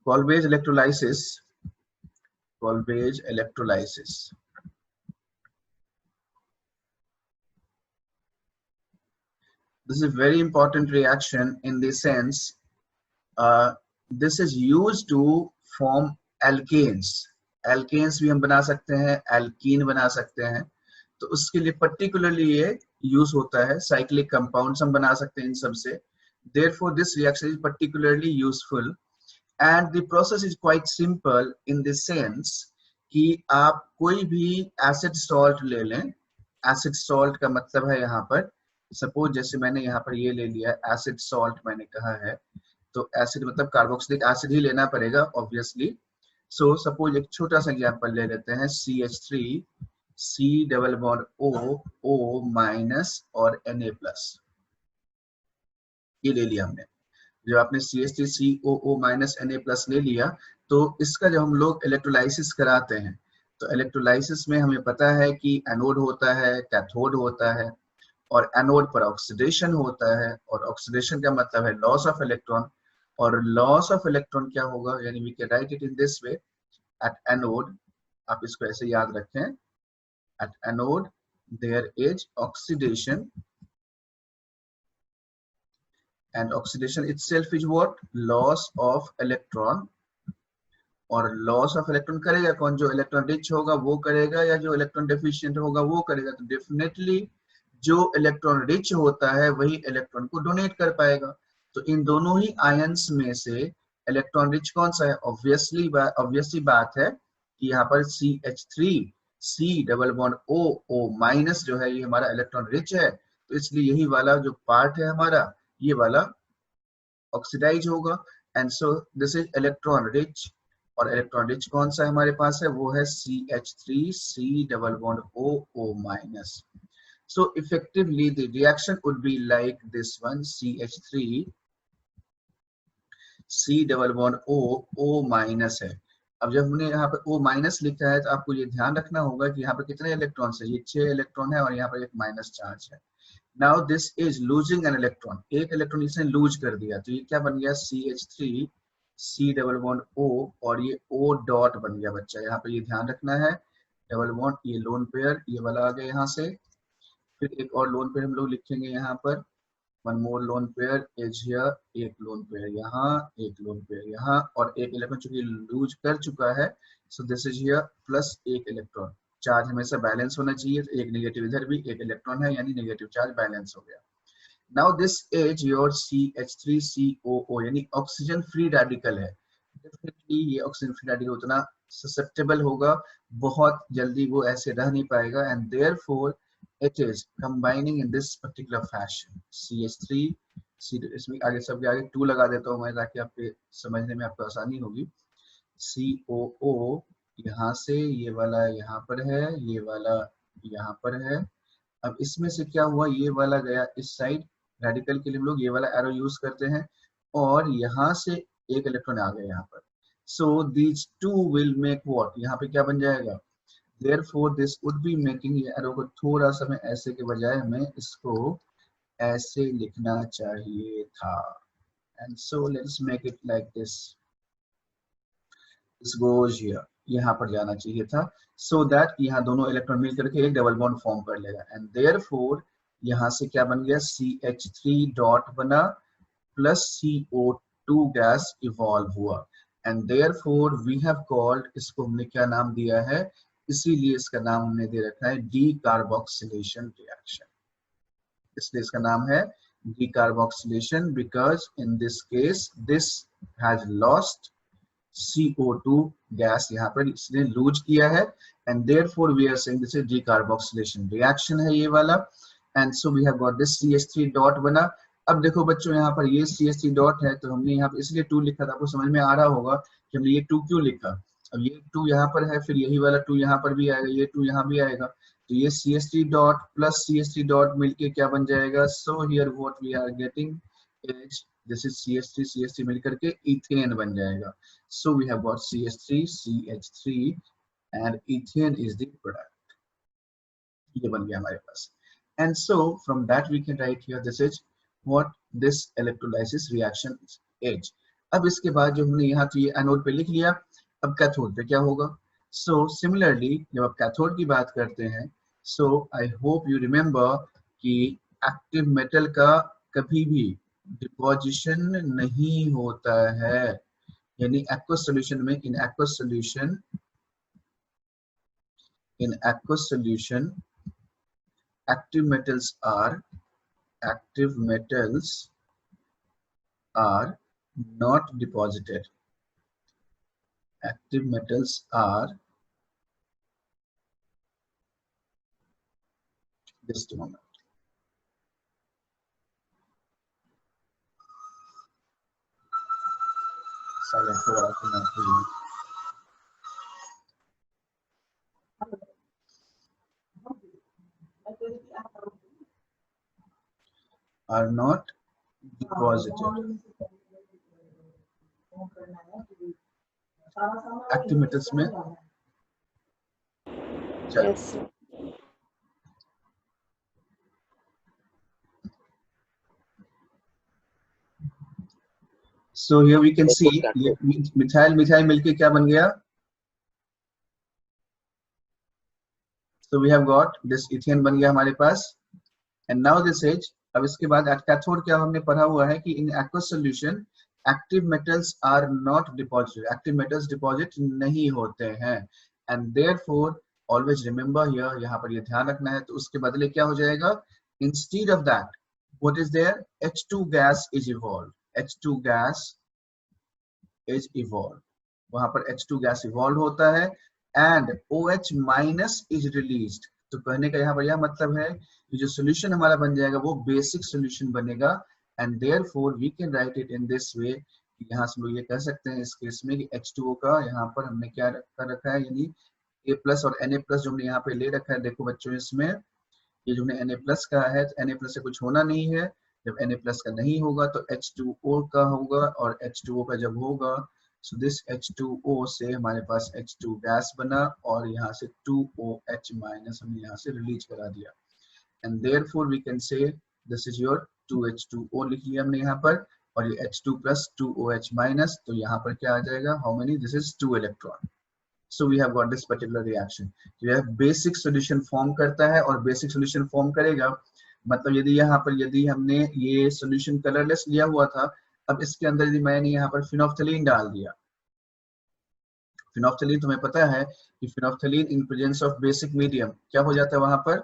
Colbage electrolysis. Colbage electrolysis. This is a very important reaction in the sense this is used to form alkanes. Alkanes भी हम बना सकते हैं, alkene बना सकते हैं, तो उसके लिए particularly ये यूज होता है. साइक्लिक कंपाउंड्स हम बना सकते हैं इन सब से. Therefore this reaction is particularly useful and the process is quite simple in the sense कि आप कोई भी एसिड सॉल्ट ले लें. एसिड सॉल्ट का मतलब है यहाँ पर सपोज जैसे मैंने यहाँ पर ये ले लिया एसिड सॉल्ट मैंने कहा है, तो एसिड मतलब कार्बोक्सिलिक एसिड ही लेना पड़ेगा ऑब्वियसली. सो सपोज एक छोटा सा एग्जांपल ले लेते हैं CH3 C double bond O minus और Na+. ये ले लिया हमने. जब आपने CH3 COO माइनस Na+ ले लिया तो इसका जब हम लोग इलेक्ट्रोलाइसिस कराते हैं तो इलेक्ट्रोलाइसिस में हमें पता है कि एनोड होता है, कैथोड होता है, और एनोड पर ऑक्सीडेशन होता है, और ऑक्सीडेशन का मतलब है लॉस ऑफ इलेक्ट्रॉन, और लॉस ऑफ इलेक्ट्रॉन क्या होगा, यानी we can write it in this way. At anode, आप इसको ऐसे याद रखें, at anode there is oxidation and oxidation itself is what? Loss of electron. और loss of electron करेगा कौन? जो इलेक्ट्रॉन रिच होगा वो करेगा या जो इलेक्ट्रॉन डेफिशिएंट होगा वो करेगा. तो डेफिनेटली जो इलेक्ट्रॉन रिच होता है वही इलेक्ट्रॉन को डोनेट कर पाएगा. तो इन दोनों ही आयंस में से इलेक्ट्रॉन रिच कौन सा है? ऑब्वियसली बात है कि यहाँ पर CH3 C double bond O minus जो है ये हमारा इलेक्ट्रॉन रिच है, तो इसलिए यही वाला जो पार्ट है हमारा ये वाला ऑक्सीडाइज होगा. And so this is electron rich, और इलेक्ट्रॉन रिच कौन सा हमारे पास है? वो है CH3 C double bond O minus. So effectively the reaction would be like this one, CH3 C double bond O minus है. अब जब हमने यहाँ पर O माइनस लिखा है तो आपको ये ध्यान रखना होगा कि यहाँ पर कितने इलेक्ट्रॉन है? ये 6 इलेक्ट्रॉन है और यहाँ पर एक माइनस चार्ज है. Now this is losing an electron. एक इलेक्ट्रॉन इसने लूज कर दिया तो ये क्या बन गया? CH3 C double bond O, और ये O डॉट बन गया बच्चा. यहाँ पे ये ध्यान रखना है, डबल बॉन्ड, ये लोन पेयर ये वाला आ गया यहाँ से. फिर एक और लोन पेयर हम लोग लिखेंगे यहाँ पर, one more lone pair is here, एक लोन पेयर यहाँ, एक लोन पेयर यहाँ, और एक इलेक्ट्रॉन चूंकि लूज कर चुका है सो दिस इज हियर प्लस एक इलेक्ट्रॉन. चार्ज हमेशा बैलेंस होना चाहिए, तो एक नेगेटिव इधर भी, एक इलेक्ट्रॉन है यानी नेगेटिव चार्ज बैलेंस हो गया. Now this is your CH3COO यानी ऑक्सीजन फ्री रेडिकल है. डेफिनेटली ये ऑक्सीजन फ्री रेडिकल उतना ससेप्टेबल होगा, बहुत जल्दी वो ऐसे रह नहीं पाएगा, and therefore it is combining in this particular fashion. CH3 इसमें आगे सबके आगे 2 लगा देता हूँ मैं ताकि आपके समझने में आपको आसानी होगी. COO यहाँ से, ये वाला यहाँ पर है, ये वाला यहाँ पर है. अब इसमें से क्या हुआ? ये वाला गया इस साइड, रेडिकल के लिए हम लोग ये वाला एरो यूज करते हैं, और यहाँ से एक इलेक्ट्रॉन आ गया यहाँ पर. सो these two will make what? यहाँ पे क्या बन जाएगा? Therefore this would be making, ये एरो को थोड़ा सा मैं ऐसे के बजाय हमें इसको ऐसे लिखना चाहिए था. And so let's make it like this. This goes here. यहाँ पर जाना चाहिए था, so that यहाँ दोनों इलेक्ट्रॉन मिल करके एक डबल बॉन्ड फॉर्म कर लेगा. And therefore यहाँ से क्या बन गया? CH3 डॉट बना प्लस CO2 गैस इवॉल्व हुआ. And therefore we have called, इसको हमने क्या नाम दिया है? इसीलिए इसका नाम हमने दे रखा है डीकार्बोक्सिलेशन रिएक्शन. इसलिए इसका नाम है decarboxylation, because in this case this has lost CO2 gas, यहाँ पर इसने लूज किया है, and therefore we are saying this is decarboxylation reaction है ये वाला. And so we have got this CH3 dot बना. अब देखो बच्चों यहाँ पर ये CH3 डॉट है तो हमने यहाँ पर इसलिए 2 लिखा था, आपको समझ में आ रहा होगा कि हमने ये 2 क्यों लिखा. अब ये 2 यहाँ पर है, फिर यही वाला 2 यहाँ पर भी आएगा, ये 2 यहाँ भी आएगा, तो ये CH3 dot plus CH3 dot मिलके क्या बन जाएगा? So here what we are getting is this is CH3 मिलकर के इथेन बन जाएगा. So we have got CH3 CH3 and ethane is the product. ये बन गया हमारे पास. And so from that we can write here this is what this electrolysis reaction is. अब इसके बाद जो हमने यहाँ तो ये एनोड पे लिख लिया, अब कैथोड पे क्या होगा। सो सिमिलरली जब आप कैथोड की बात करते हैं, सो आई होप यू रिमेम्बर कि एक्टिव मेटल का कभी भी डिपोजिशन नहीं होता है, यानी एक्वस सॉल्यूशन में, in aqueous solution active metals are not deposited. Active metals are, just a moment, silent for all please. Are not deposited. Active metals में Yes. So here we can see ये methyl मिलके क्या बन गया। So we have got this ethane बन गया हमारे पास, and now this is, अब इसके बाद कैथोड क्या हमने पढ़ा हुआ है कि in aqueous solution active metals are not deposited, active metals deposit नहीं होते हैं, and therefore always remember here, यहाँ पर ये ध्यान रखना है, तो उसके बदले क्या हो जाएगा, instead of that what is there, H2 gas is evolved, H2 gas is evolved, वहां पर H2 गैस इवॉल्व होता है and OH minus is released. तो कहने का यहाँ पर यह मतलब है कि जो सोल्यूशन हमारा बन जाएगा वो बेसिक सोल्यूशन बनेगा, and therefore we can write it in this way, यहाँ से लोग ये कह सकते हैं इस केस में कि H2O का यहाँ पर हमने क्या कर रखा है, यानी A प्लस और Na प्लस जो हमने यहाँ पे ले रखा है, देखो बच्चों इसमें ये जो हमने Na प्लस का है, तो Na प्लस से कुछ होना नहीं है, जब Na प्लस का नहीं होगा तो H2O का होगा, और H2O का जब होगा so this H2O से हमारे पास H2 गैस बना, और यहाँ से 2OH माइनस हमने यहाँ से रिलीज करा दिया, and therefore we can say this is your 2H2O लिख लिया हमने यहाँ पर, और ये H2 plus 2OH minus, तो यहाँ पर क्या आ जाएगा, how many, this is 2 electron. So we have got this particular reaction. तो यह basic solution form करता है, और basic solution form करेगा मतलब यदि यहाँ पर यदि हमने ये solution colorless लिया हुआ था, अब इसके अंदर यदि मैंने यहाँ पर फिनोफ्थलीन डाल दिया, फिनोफ्थलीन तुम्हें पता है कि phenolphthalein in presence of basic medium क्या हो जाता है, वहां पर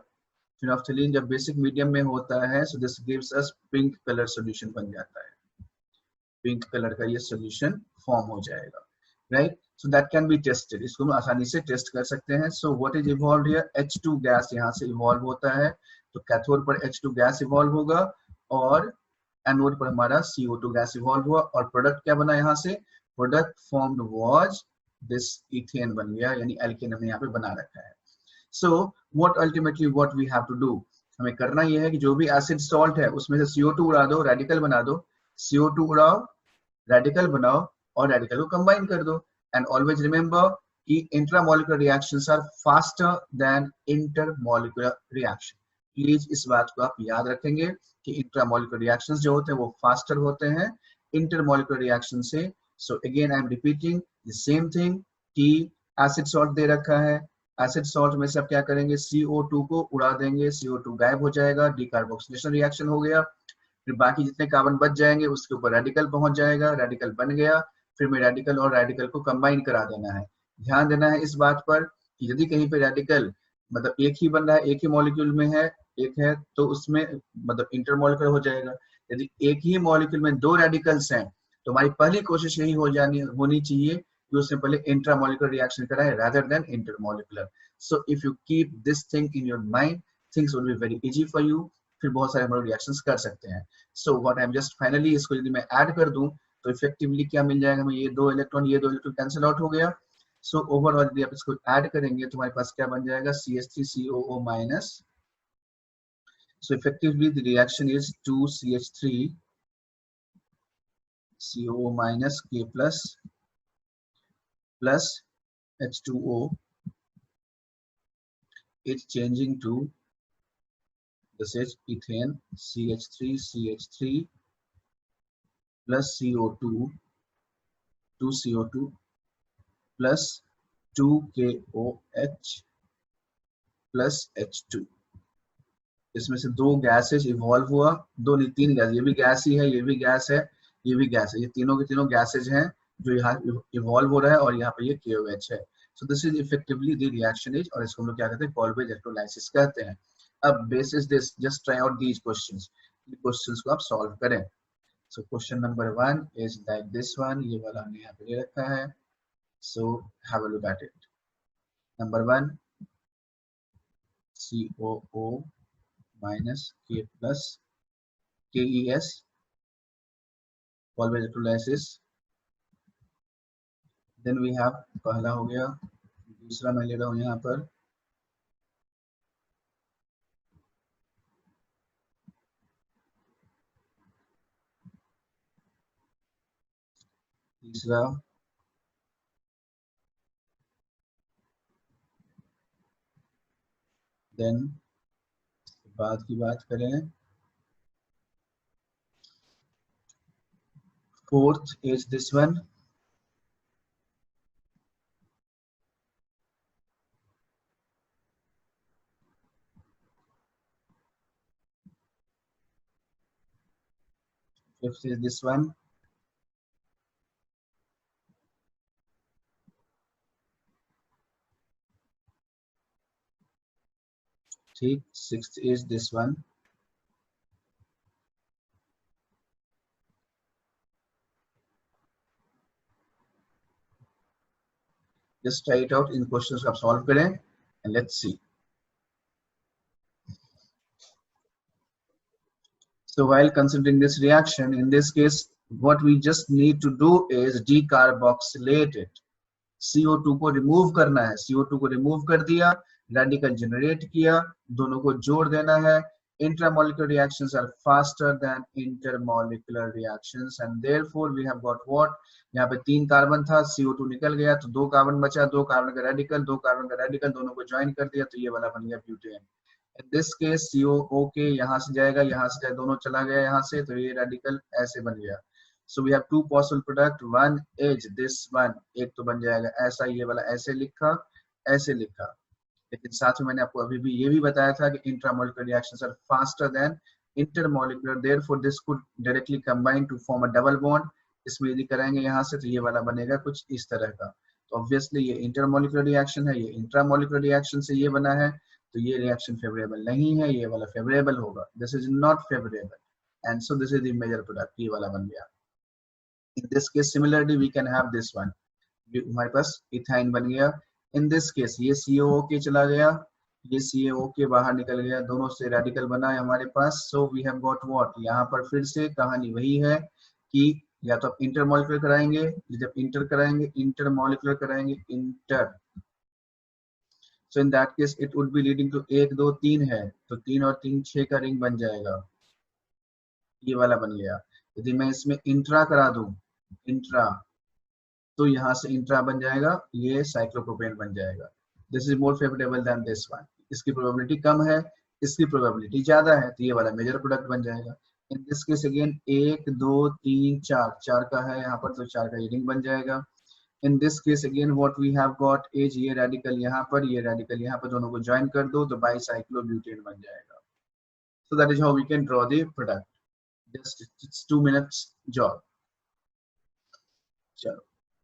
फिनोफ्थलीन जब बेसिक मीडियम में होता है, so this gives us pink colour solution बन जाता है, पिंक कलर का ये सॉल्यूशन फॉर्म हो जाएगा, right. So that can be tested, इसको हम आसानी से टेस्ट कर सकते हैं। So what is evolved here, H2 gas यहाँ से इवॉल्व होता है, तो कैथोड पर H2 गैस इवॉल्व होगा, और एनोड पर हमारा CO2 गैस इवॉल्व हुआ, और प्रोडक्ट क्या बना, यहाँ से product formed was this ethane बन गया, यानी एल्केन हमने यहाँ पे बना रखा है। So what ultimately what we have to do, हमें करना यह है कि जो भी एसिड सॉल्ट है उसमें से CO2 उड़ा दो, रेडिकल बना दो, CO2 उड़ाओ, रेडिकल बनाओ, और रेडिकल को कंबाइन कर दो, एंड ऑलवेज रिमेंबर कि intramolecular reactions are faster than intermolecular reaction. Please इस बात को आप याद रखेंगे कि इंट्रामोलिकुलर रिएक्शंस जो होते हैं वो फास्टर होते हैं इंटरमोलिकुलर रिएक्शन से। So again I am repeating the same thing कि एसिड सॉल्ट दे रखा है, एसिड सॉल्ट में से आप क्या करेंगे, CO2 को उड़ा देंगे, CO2 गायब हो जाएगा, डीकार्बोक्सिलेशन रिएक्शन हो गया, फिर बाकी जितने कार्बन बच जाएंगे उसके ऊपर रेडिकल पहुंच जाएगा, रेडिकल बन गया, फिर में रेडिकल और रेडिकल को कंबाइन करा देना है। ध्यान देना है इस बात पर कि यदि कहीं पे रेडिकल मतलब एक ही बन रहा है, एक ही मॉलिक्यूल में है, एक है, तो उसमें मतलब इंटरमॉलिक्यूलर हो जाएगा। यदि एक ही मॉलिक्यूल में दो रेडिकल्स हैं तो हमारी पहली कोशिश यही होनी चाहिए कि उसने पहले इंट्रामॉलिक्यूलर रिएक्शन कराए rather than intermolecular. So if you keep this thing in your mind, things will be very easy for you, फिर बहुत सारे हम लोग रिएक्शंस कर सकते हैं। So what I am just finally, इसको यदि मैं ऐड कर दूं तो इफेक्टिवली क्या मिल जाएगा हमें, ये दो इलेक्ट्रॉन कैंसिल आउट हो गया। सो ओवरऑल यदि आप इसको ऐड करेंगे तो हमारे पास क्या बन जाएगा, CH3COO minus. So effectively the reaction is 2CH3 COO minus K plus H2O. It's changing to this is ethane CH3 plus CO2 2CO2 plus 2KOH plus H2। इसमें से दो गैसेज इवॉल्व हुआ, दो नहीं तीन गैस, ये भी गैस ही है, ये भी गैस है, ये भी गैस है, ये तीनों के तीनों गैसेज हैं जो यहाँ इवॉल्व हो रहा है, और यहाँ पे ये KOH है। सो this is effectively the reaction is, और इसको हम लोग क्या कहते हैं, कॉल्वेज इलेक्ट्रोलाइसिस कहते हैं। अब basis this just try out these questions, questions को आप सॉल्व करें। So question number 1 is like this one, ये वाला हमने यहाँ पे ले रखा है। So have a look at it. Number 1 COO minus K plus KES Kolbe's electrolysis. Then we have, पहला हो गया, दूसरा मैं ले रहा हूँ यहाँ पर तीसरा, देन बाद की बात करें, fourth is this one, fifth is this one, ठीक, sixth is this one, just try it out, इन क्वेश्चंस को आप सॉल्व करें and let's see. So while considering this reaction, in this case what we just need to do is decarboxylate it. CO2 को remove करना है, CO2 को remove कर दिया, रेडिकल जनरेट किया, दोनों को जोड़ देना है। Intramolecular reactions are faster than intermolecular reactions and therefore we have got what, यहाँ पे 3 कार्बन था, CO2 निकल गया तो 2 कार्बन बचा, 2 कार्बन का रेडिकल, 2 कार्बन का रेडिकल दोनों को ज्वाइन कर दिया तो ये वाला बन गया butane. In this case COOK यहाँ से जाएगा, यहाँ से जाएगा, दोनों चला गया यहाँ से, तो ये रेडिकल ऐसे बन गया। So we have two possible product, one is this one, एक तो बन जाएगा ऐसा, ये वाला ऐसे लिखा, ऐसे लिखा, लेकिन साथ में मैंने आपको अभी भी ये भी बताया था कि intramolecular reactions are faster than intermolecular, therefore this could directly combine to form a double bond. इसमें यदि करेंगे यहाँ से तो ये वाला बनेगा कुछ इस तरह का। तो ऑब्वियसली ये इंटरमोलिकुलर रिएक्शन है, ये इंट्रामोलिकुलर रिएक्शन से ये बना है, तो ये रिएक्शन फेवरेबल नहीं है, ये वाला फेवरेबल होगा, this is not favourable and so this is the major product, ये वाला बन गया। In this case similarly we can have this one, हमारे पास इथाइन बन गया। In this case ये COOK चला गया, ये COOK बाहर निकल गया, दोनों से रेडिकल बना है हमारे पास। So we have got what, यहाँ पर फिर से कहानी वही है कि या तो आप इंटरमोलिकुलर कराएंगे, जब इंटर कराएंगे, इंटरमोलिकुलर कराएंगे, inter, so in that case it would be leading to 1 2 3 है, तो 3 और 3 6 का रिंग बन जाएगा, ये वाला बन गया। यदि मैं इसमें इंट्रा करा दूं, इंट्रा, तो यहाँ से इंट्रा बन जाएगा, ये साइक्लोप्रोपेन बन जाएगा। This is more favourable than this one, इसकी प्रोबेबिलिटी कम है, इसकी प्रोबेबिलिटी ज्यादा है, तो ये वाला मेजर प्रोडक्ट बन जाएगा। इन दिस केस अगेन 1 2 3 4, 4 का है यहाँ पर, तो 4 का रिंग बन जाएगा। In this case again what we have got is ये रेडिकल यहाँ पर, ये रेडिकल यहाँ पर, दोनों को ज्वाइन कर दो तो बाईसाइक्लोब्यूटेन बन जाएगा। So that is how we can draw the product, just it's 2 minutes job. चलो,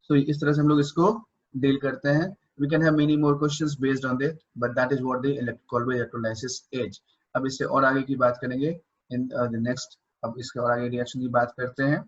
so इस तरह से हम लोग इसको डील करते हैं। We can have many more questions based on that, but that is what the Kolbe electrolysis is. अब इससे और आगे की बात करेंगे in the next, अब इसके और आगे रिएक्शन की बात करते हैं।